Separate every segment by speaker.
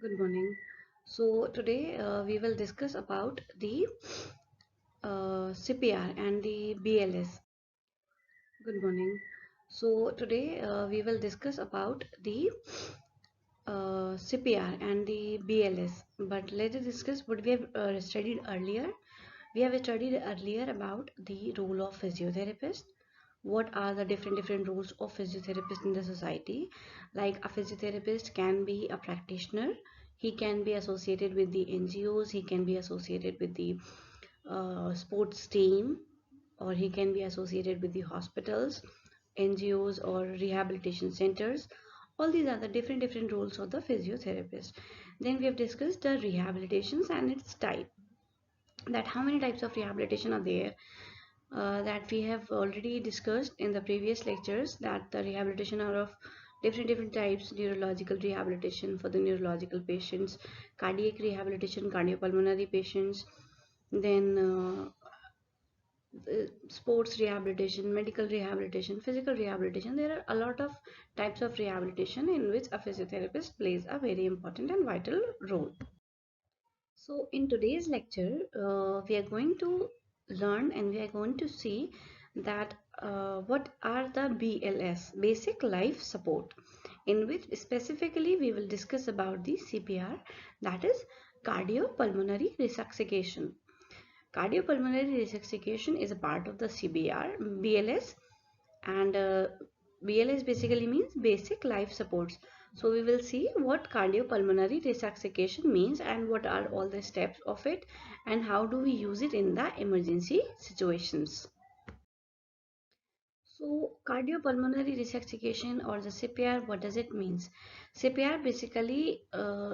Speaker 1: Good morning. So today we will discuss about the CPR and the BLS. Good morning. So today we will discuss about the CPR and the BLS. But let us discuss what we have studied earlier. We have studied earlier about the role of physiotherapist. What are the different roles of physiotherapist in the society? Like a physiotherapist can be a practitioner. He can be associated with the NGOs. He can be associated with the sports team, or he can be associated with the hospitals, NGOs, or rehabilitation centers. All these are the different roles of the physiotherapist. Then we have discussed the rehabilitations and its type, that how many types of rehabilitation are there, that we have already discussed in the previous lectures, that the rehabilitation are of different types: neurological rehabilitation for the neurological patients, cardiac rehabilitation, cardiopulmonary patients, then sports rehabilitation, medical rehabilitation, physical rehabilitation. There are a lot of types of rehabilitation in which a physiotherapist plays a very important and vital role. So in today's lecture, we are going to learn and we are going to see that what are the BLS, basic life support, in which specifically we will discuss about the CPR, that is cardiopulmonary resuscitation. Cardiopulmonary resuscitation is a part of the CBR, BLS, and BLS basically means basic life supports. So we will see what cardiopulmonary resuscitation means and what are all the steps of it and how do we use it in the emergency situations. So cardiopulmonary resuscitation or the CPR, what does it mean? CPR basically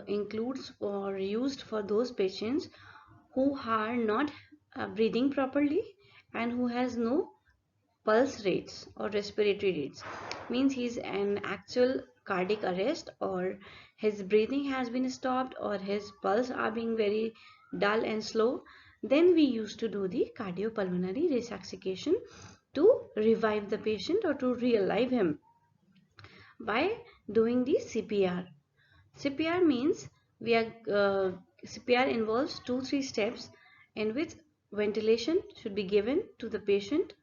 Speaker 1: includes or used for those patients who are not breathing properly and who has no pulse rates or respiratory rates. Means he's an actual cardiac arrest, or his breathing has been stopped, or his pulse are being very dull and slow. Then we used to do the cardiopulmonary resuscitation to revive the patient or to revive him by doing the CPR. CPR means CPR involves 2-3 steps in which ventilation should be given to the patient.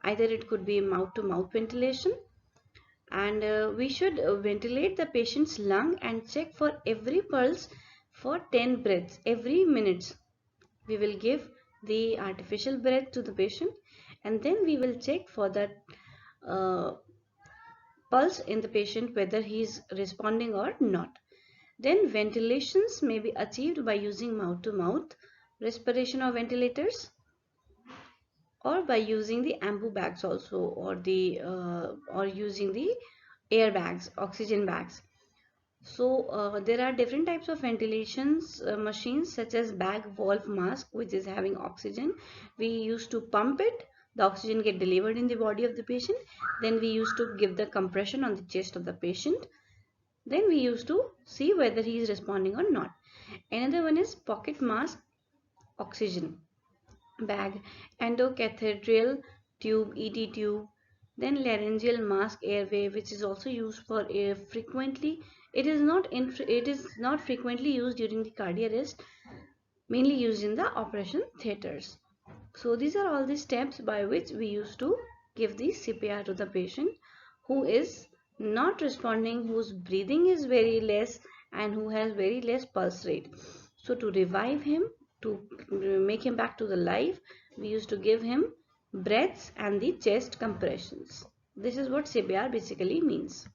Speaker 1: Either it could be mouth to mouth ventilation, and we should ventilate the patient's lung and check for every pulse for 10 breaths every minute. We will give the artificial breath to the patient and then we will check for that uh, pulse in the patient, whether he is responding or not. Then ventilations may be achieved by using mouth to mouth respiration or ventilators, or by using the ambu bags also, or using the air bags, oxygen bags. So there are different types of ventilations machines, such as bag valve mask, which is having oxygen. We used to pump it, the oxygen get delivered in the body of the patient. Then we used to give the compression on the chest of the patient. Then we used to see whether he is responding or not. Another one is pocket mask oxygen bag, endocathedral tube, ET tube, then laryngeal mask airway, which is also used for air frequently. It is not frequently used during the cardiac arrest, mainly used in the operation theaters. So these are all the steps by which we used to give the CPR to the patient who is not responding, whose breathing is very less and who has very less pulse rate. So to revive him, to make him back to the life, we used to give him breaths and the chest compressions. This is what CPR basically means.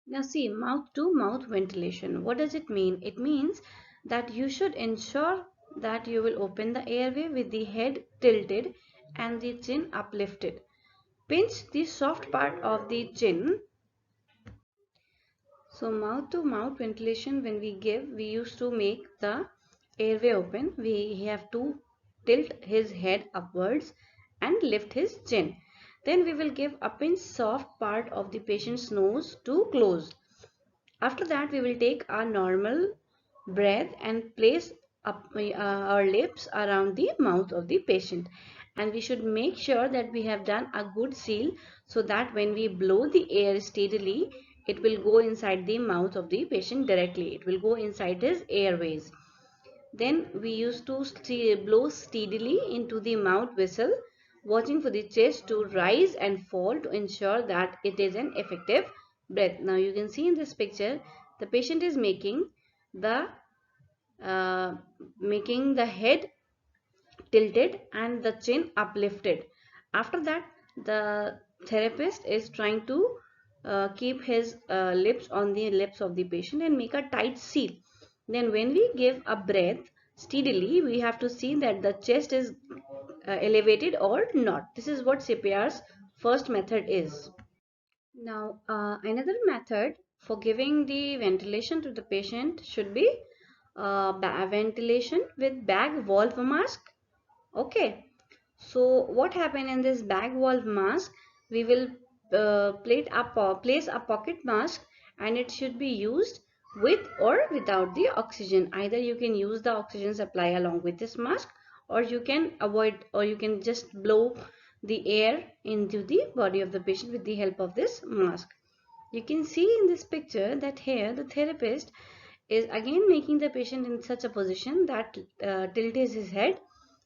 Speaker 1: Now see, mouth to mouth ventilation. What does it mean? It means that you should ensure that you will open the airway with the head tilted and the chin uplifted. Pinch the soft part of the chin. So mouth to mouth ventilation, when we give, we used to make the airway open. We have to tilt his head upwards and lift his chin. Then we will give a pinch soft part of the patient's nose to close. After that, we will take our normal breath and place our lips around the mouth of the patient. And we should make sure that we have done a good seal, so that when we blow the air steadily, it will go inside the mouth of the patient directly. It will go inside his airways. Then we used to blow steadily into the mouth vessel, watching for the chest to rise and fall to ensure that it is an effective breath. Now you can see in this picture, the patient is the uh, making the head tilted and the chin uplifted. After that, the therapist is trying to keep his lips on the lips of the patient and make a tight seal. Then when we give a breath steadily, we have to see that the chest is elevated or not. This is what CPR's first method is. Now, another method for giving the ventilation to the patient should be ventilation with bag valve mask. Okay, so what happened in this bag valve mask? We will place a pocket mask, and it should be used with or without the oxygen. Either you can use the oxygen supply along with this mask, or you can avoid, or you can just blow the air into the body of the patient with the help of this mask. You can see in this picture that here the therapist is again making the patient in such a position that tilts his head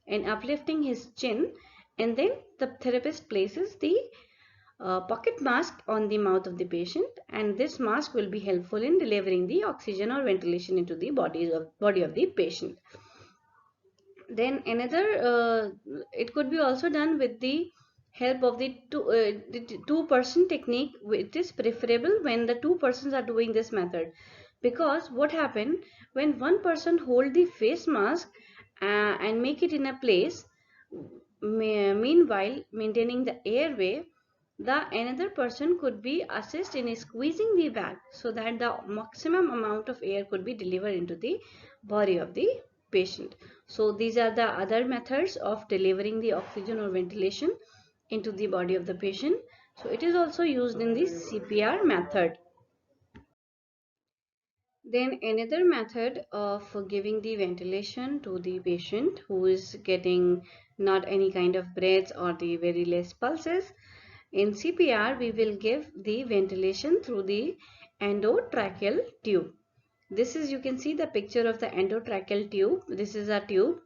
Speaker 1: and uplifting his chin, and then the therapist places the pocket mask on the mouth of the patient, and this mask will be helpful in delivering the oxygen or ventilation into the body of the patient. Then another, it could be also done with the help of the two-person technique. It is preferable when the two persons are doing this method, because what happened when one person hold the face mask and make it in a place, meanwhile maintaining the airway, the another person could be assist in squeezing the bag so that the maximum amount of air could be delivered into the body of the patient. So these are the other methods of delivering the oxygen or ventilation into the body of the patient. So it is also used in the CPR method. Then another method of giving the ventilation to the patient who is getting not any kind of breaths or the very less pulses. In CPR, we will give the ventilation through the endotracheal tube. This is, you can see the picture of the endotracheal tube. This is a tube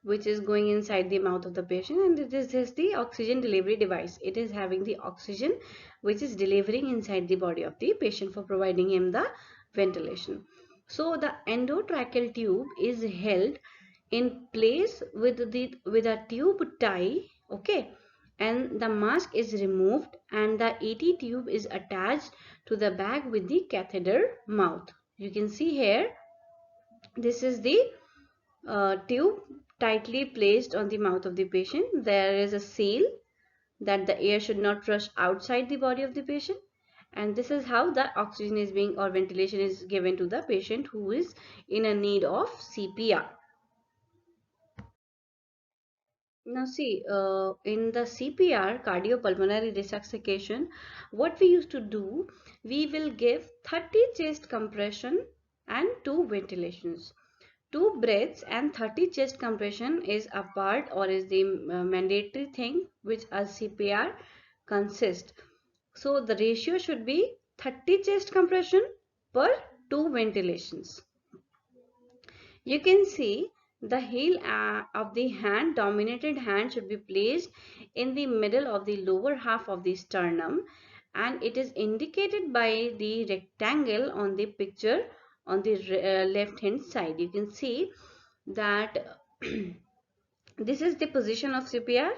Speaker 1: which is going inside the mouth of the patient, and this is the oxygen delivery device. It is having the oxygen which is delivering inside the body of the patient for providing him the ventilation. So the endotracheal tube is held in place with a tube tie, okay, and the mask is removed and the ET tube is attached to the bag with the catheter mouth. You can see here, this is the tube tightly placed on the mouth of the patient. There is a seal that the air should not rush outside the body of the patient, and this is how the oxygen is being or ventilation is given to the patient who is in a need of CPR. Now see, in the CPR, cardiopulmonary resuscitation, what we used to do, we will give 30 chest compression and 2 ventilations. 2 breaths and 30 chest compression is a part or is the mandatory thing which a CPR consists. So the ratio should be 30 chest compression per 2 ventilations. You can see the heel of the hand, dominated hand, should be placed in the middle of the lower half of the sternum, and it is indicated by the rectangle on the picture on the left hand side. You can see that this is the position of CPR.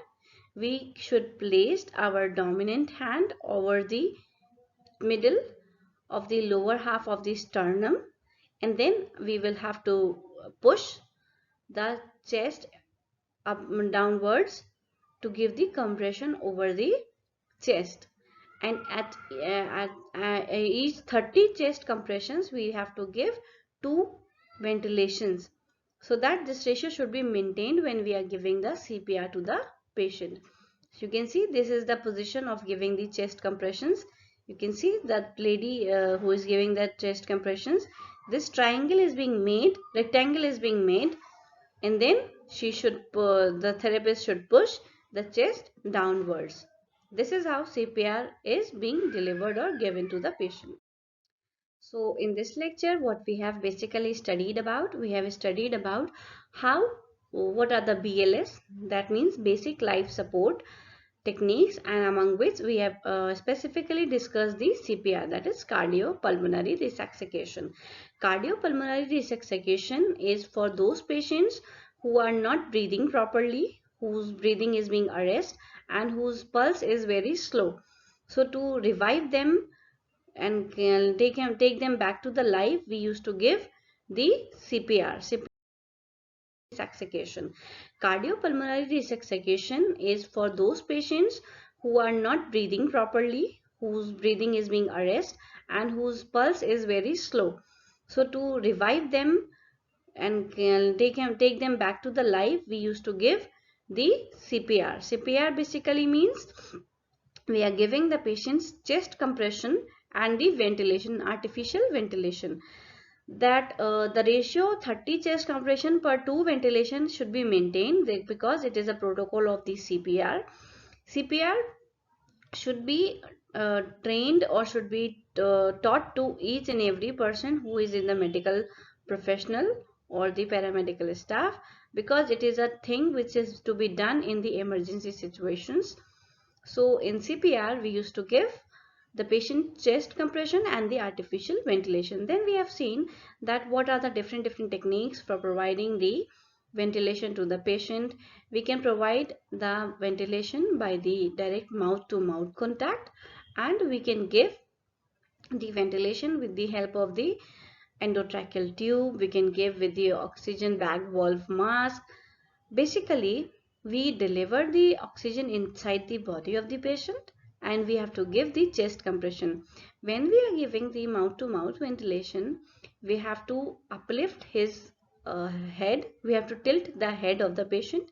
Speaker 1: We should place our dominant hand over the middle of the lower half of the sternum, and then we will have to push the chest up and downwards to give the compression over the chest. And at each 30 chest compressions we have to give 2 ventilations, so that this ratio should be maintained when we are giving the CPR to the patient. So you can see this is the position of giving the chest compressions. You can see that lady who is giving the chest compressions, this triangle is being made, rectangle is being made, and then the therapist should push the chest downwards. This is how CPR is being delivered or given to the patient. So in this lecture, what we have basically studied about, what are the BLS, that means basic life support techniques, and among which we have specifically discussed the CPR, that is cardiopulmonary resuscitation. Cardiopulmonary resuscitation is for those patients who are not breathing properly, whose breathing is being arrested, and whose pulse is very slow. So to revive them and take them back to the life, we used to give the CPR. Resuscitation. Cardiopulmonary resuscitation is for those patients who are not breathing properly, whose breathing is being arrested, and whose pulse is very slow. So to revive them and take them back to the life, we used to give the CPR. CPR basically means we are giving the patient's chest compression and the ventilation, artificial ventilation. That the ratio 30 chest compression per 2 ventilation should be maintained because it is a protocol of the CPR. CPR should be trained or should be taught to each and every person who is in the medical professional or the paramedical staff, because it is a thing which is to be done in the emergency situations. So in CPR, we used to give the patient chest compression and the artificial ventilation. Then we have seen that what are the different techniques for providing the ventilation to the patient. We can provide the ventilation by the direct mouth to mouth contact, and we can give the ventilation with the help of the endotracheal tube. We can give with the oxygen bag valve mask. Basically, we deliver the oxygen inside the body of the patient, and we have to give the chest compression. When we are giving the mouth-to-mouth ventilation, we have to uplift his head. We have to tilt the head of the patient.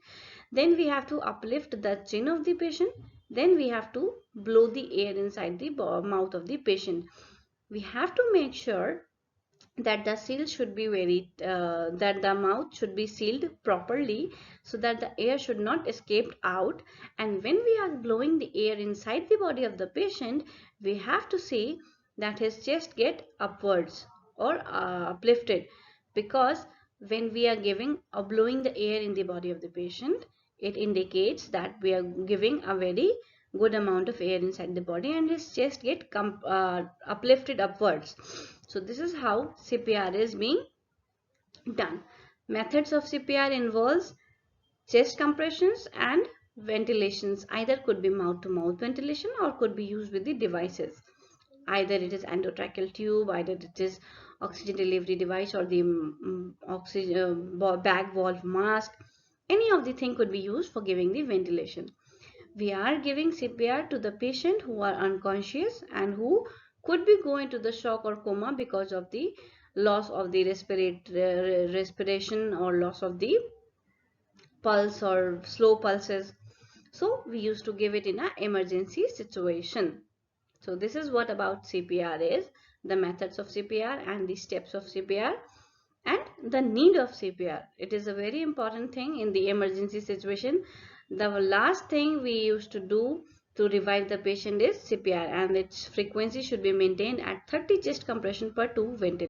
Speaker 1: Then we have to uplift the chin of the patient. Then we have to blow the air inside the mouth of the patient. We have to make sure that the seal should be that the mouth should be sealed properly, so that the air should not escape out. And when we are blowing the air inside the body of the patient, we have to see that his chest get upwards or uplifted, because when we are giving or blowing the air in the body of the patient, it indicates that we are giving a very good amount of air inside the body, and his chest get uplifted upwards. So this is how CPR is being done. Methods of CPR involves chest compressions and ventilations. Either could be mouth to mouth ventilation or could be used with the devices. Either it is endotracheal tube, either it is oxygen delivery device, or the oxygen bag valve mask. Any of the thing could be used for giving the ventilation. We are giving CPR to the patient who are unconscious and who could be going to the shock or coma because of the loss of the respiration or loss of the pulse or slow pulses. So we used to give it in an emergency situation. So this is what about CPR is, the methods of CPR and the steps of CPR and the need of CPR. It is a very important thing in the emergency situation. The last thing we used to do to revive the patient is CPR, and its frequency should be maintained at 30 chest compression per 2 ventilators.